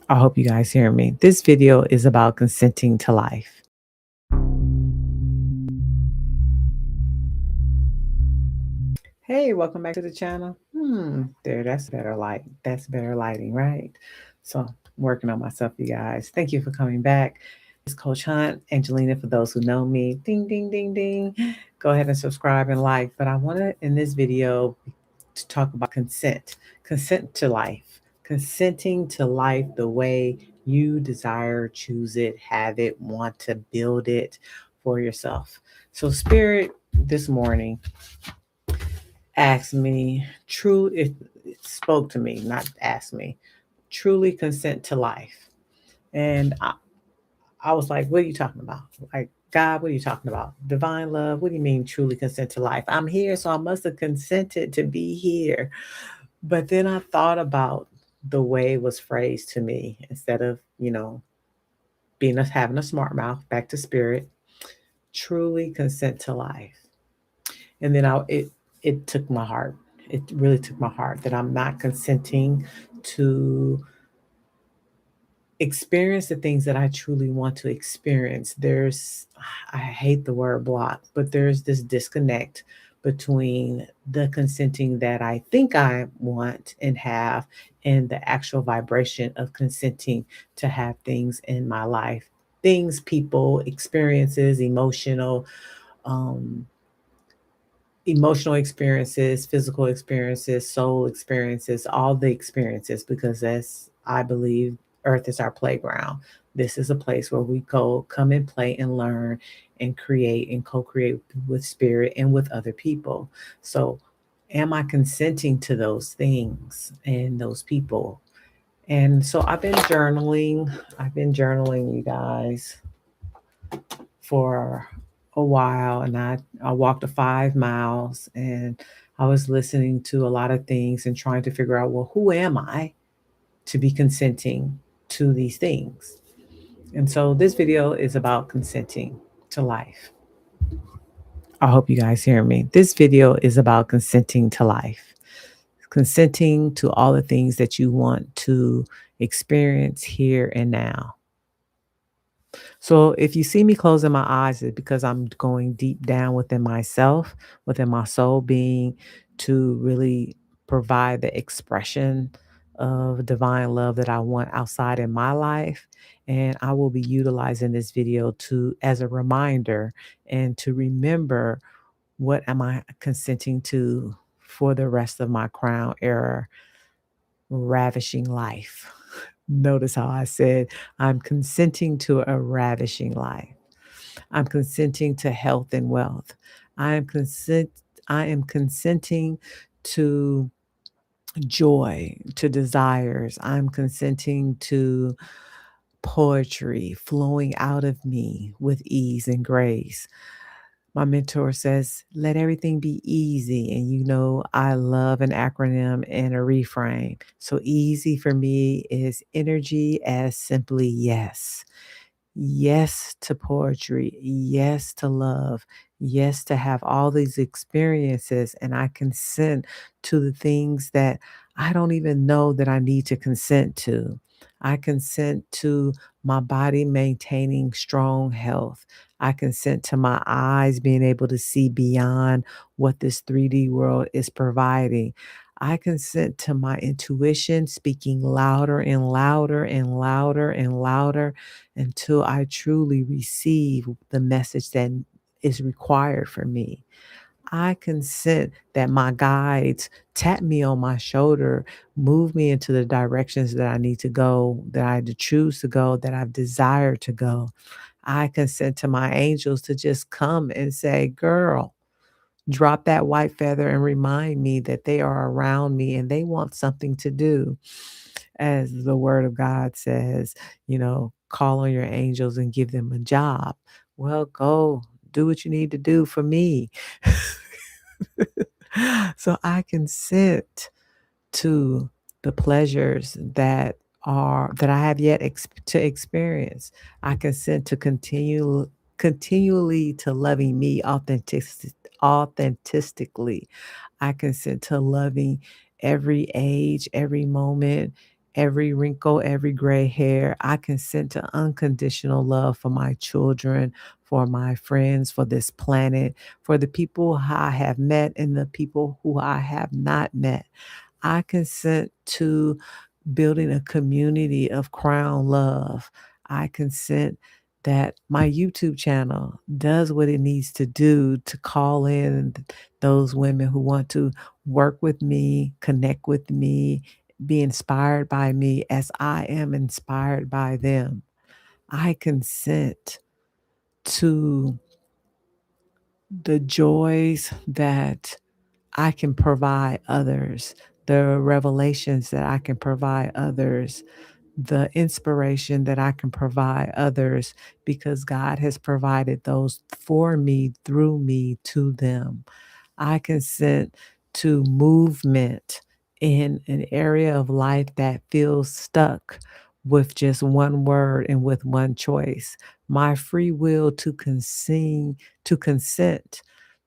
I hope you guys hear me. This video is about consenting to life. Hey, welcome back to the channel. There, that's better light. That's better lighting, right? So I'm working on myself, you guys. Thank you for coming back. It's Coach Hunt, Angelina, for those who know me. Ding, ding, ding, ding. Go ahead and subscribe and like. But I want to, in this video, to talk about consent to life, consenting to life the way you desire, choose it, have it, want to build it for yourself. So, Spirit, this morning, asked me, it spoke to me, not asked me, truly consent to life. And I was like, what are you talking about? Like, God, what are you talking about? Divine love, what do you mean truly consent to life? I'm here, so I must have consented to be here. But then I thought about the way it was phrased to me instead of, having a smart mouth, back to spirit, truly consent to life. And then it took my heart. It really took my heart that I'm not consenting to experience the things that I truly want to experience. I hate the word block, but there's this disconnect between the consenting that I think I want and have and the actual vibration of consenting to have things in my life. Things, people, experiences, um, emotional experiences, physical experiences, soul experiences, all the experiences, because I believe, Earth is our playground. This is a place where we come and play and learn and create and co create with spirit and with other people. So, am I consenting to those things and those people? And so, I've been journaling. I've been journaling, you guys, for a while, and I walked 5 miles, and I was listening to a lot of things and trying to figure out, well, who am I to be consenting to these things? And so this video is about consenting to life. I hope you guys hear me. This video is about consenting to life, consenting to all the things that you want to experience here and now. So if you see me closing my eyes, it's because I'm going deep down within myself, within my soul being, to really provide the expression of divine love that I want outside in my life. And I will be utilizing this video to as a reminder and to remember, what am I consenting to for the rest of my crown era ravishing life. Notice how I said I'm consenting to a ravishing life. I'm consenting to health and wealth. I am consent I am consenting to joy, to desires. I'm consenting to poetry flowing out of me with ease and grace. My mentor says, let everything be easy. And I love an acronym and a reframe. So easy for me is energy as simply yes. Yes to poetry. Yes to love. Yes to have all these experiences. And I consent to the things that I don't even know that I need to consent to. I consent to my body maintaining strong health. I consent to my eyes being able to see beyond what this 3D world is providing. I consent to my intuition speaking louder and louder and louder and louder until I truly receive the message that is required for me. I consent that my guides tap me on my shoulder, move me into the directions that I need to go, that I choose to go, that I've desired to go. I consent to my angels to just come and say, girl, drop that white feather and remind me that they are around me and they want something to do. As the word of God says, call on your angels and give them a job. Well, go do what you need to do for me. So I consent to the pleasures that I have yet to experience. I consent to continually to loving me authentically. I consent to loving every age, every moment, every wrinkle, every gray hair. I consent to unconditional love for my children, for my friends, for this planet, for the people I have met and the people who I have not met. I consent to building a community of crown love. I consent that my YouTube channel does what it needs to do to call in those women who want to work with me, connect with me, be inspired by me as I am inspired by them. I consent to the joys that I can provide others, the revelations that I can provide others, the inspiration that I can provide others because God has provided those for me, through me, to them. I consent to movement in an area of life that feels stuck with just one word and with one choice. My free will to consent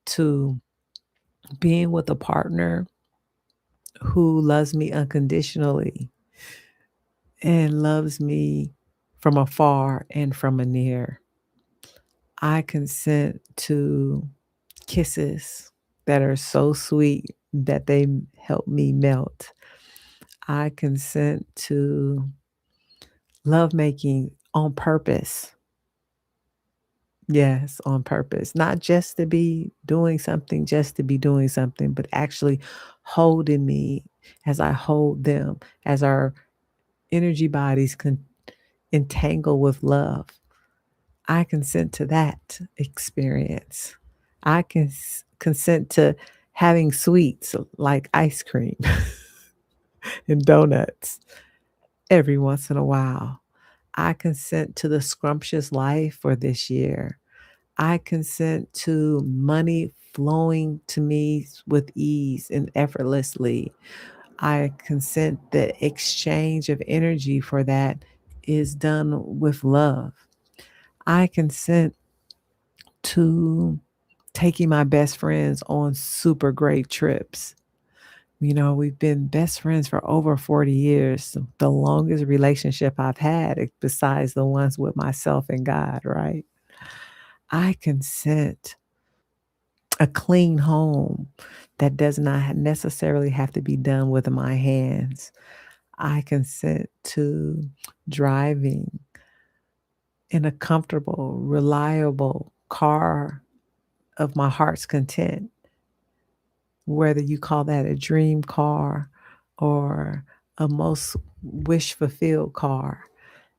to being with a partner who loves me unconditionally and loves me from afar and from a near. I consent to kisses that are so sweet that they help me melt. I consent to lovemaking on purpose. Yes, on purpose. Not just to be doing something, just to be doing something, but actually holding me as I hold them, as our energy bodies can entangle with love. I consent to that experience. I can consent to having sweets like ice cream and donuts every once in a while. I consent to the scrumptious life for this year. I consent to money flowing to me with ease and effortlessly. I consent the exchange of energy for that is done with love. I consent to taking my best friends on super great trips. You know, we've been best friends for over 40 years, the longest relationship I've had besides the ones with myself and God, right? I consent a clean home that does not necessarily have to be done with my hands. I consent to driving in a comfortable, reliable car of my heart's content, whether you call that a dream car or a most wish fulfilled car.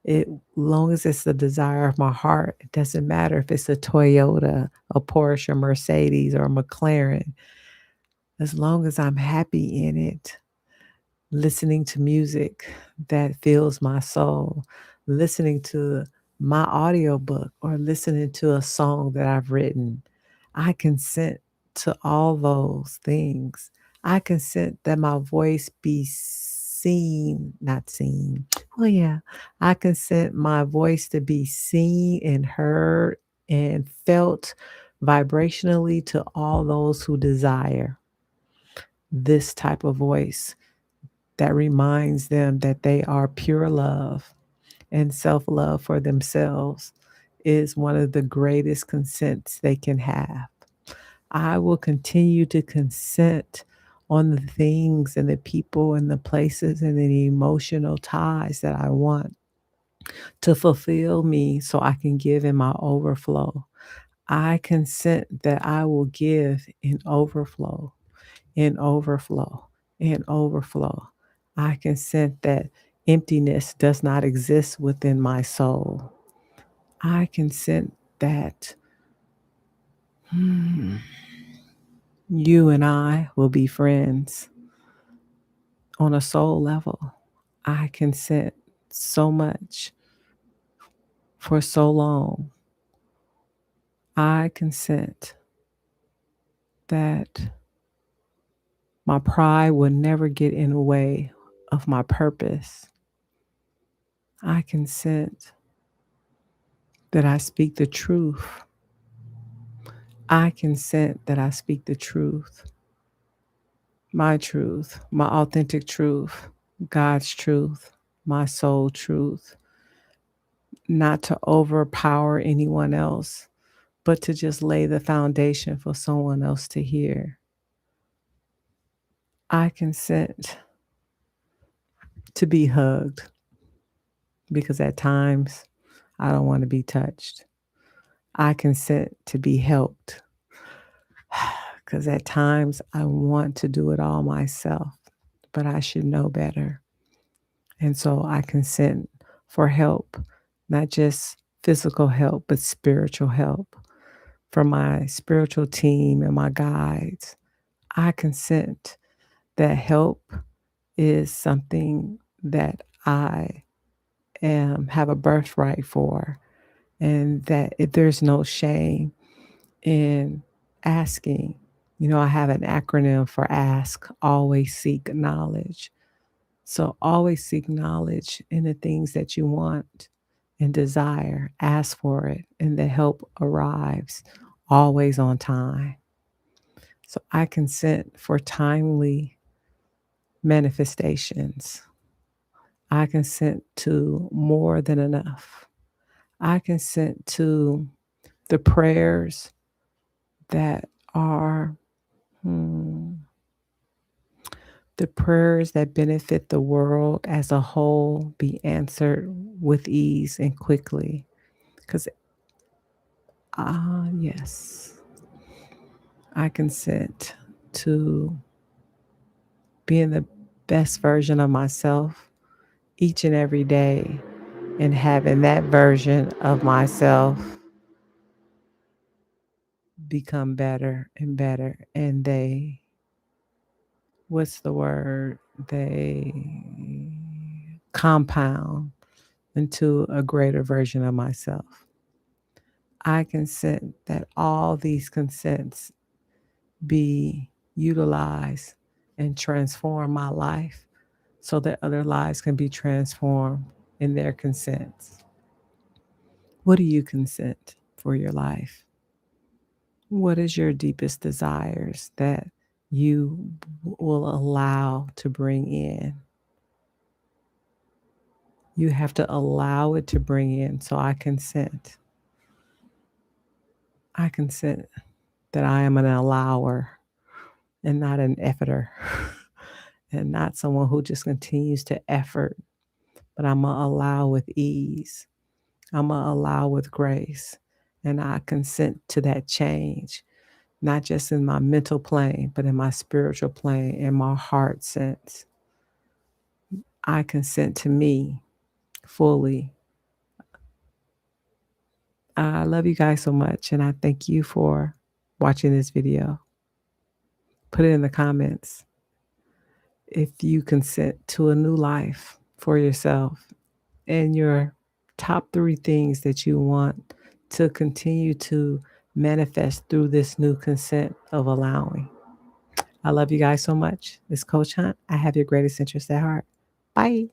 It long as it's the desire of my heart, it doesn't matter if it's a Toyota, a Porsche, a Mercedes, or a McLaren. As long as I'm happy in it, listening to music that fills my soul, listening to my audiobook or listening to a song that I've written. I consent to all those things. I consent that my voice be seen, not seen. Well, yeah, I consent my voice to be seen and heard and felt vibrationally to all those who desire this type of voice that reminds them that they are pure love and self love for themselves is one of the greatest consents they can have. I will continue to consent on the things and the people and the places and the emotional ties that I want to fulfill me so I can give in my overflow. I consent that I will give in overflow, in overflow, in overflow. I consent that emptiness does not exist within my soul. I consent that you and I will be friends on a soul level. I consent so much for so long. I consent that my pride will never get in the way of my purpose. I consent that I speak the truth. I consent that I speak the truth, my authentic truth, God's truth. my soul truth, not to overpower anyone else, but to just lay the foundation for someone else to hear. I consent to be hugged because at times I don't want to be touched. I consent to be helped because at times I want to do it all myself, but I should know better. And so I consent for help, not just physical help, but spiritual help from my spiritual team and my guides. I consent that help is something that I have a birthright for, and that there's no shame in asking. I have an acronym for ask, always seek knowledge. So always seek knowledge in the things that you want and desire. Ask for it, and the help arrives always on time. So I consent for timely manifestations. I consent to more than enough. I consent to the prayers that are hmm, the prayers that benefit the world as a whole be answered with ease and quickly. Because, yes, I consent to being the best version of myself each and every day and having that version of myself become better and better. And what's the word? They compound into a greater version of myself. I consent that all these consents be utilized and transform my life so that other lives can be transformed in their consents. What do you consent for your life? What is your deepest desires that you will allow to bring in? You have to allow it to bring in. So I consent. I consent that I am an allower and not an efforter and not someone who just continues to effort, but I'm going to allow with ease. I'm going to allow with grace. And I consent to that change, not just in my mental plane, but in my spiritual plane, in my heart sense. I consent to me fully. I love you guys so much, and I thank you for watching this video. Put it in the comments if you consent to a new life for yourself and your top 3 things that you want to continue to manifest through this new consent of allowing. I love you guys so much. It's Coach Hunt. I have your greatest interest at heart. Bye.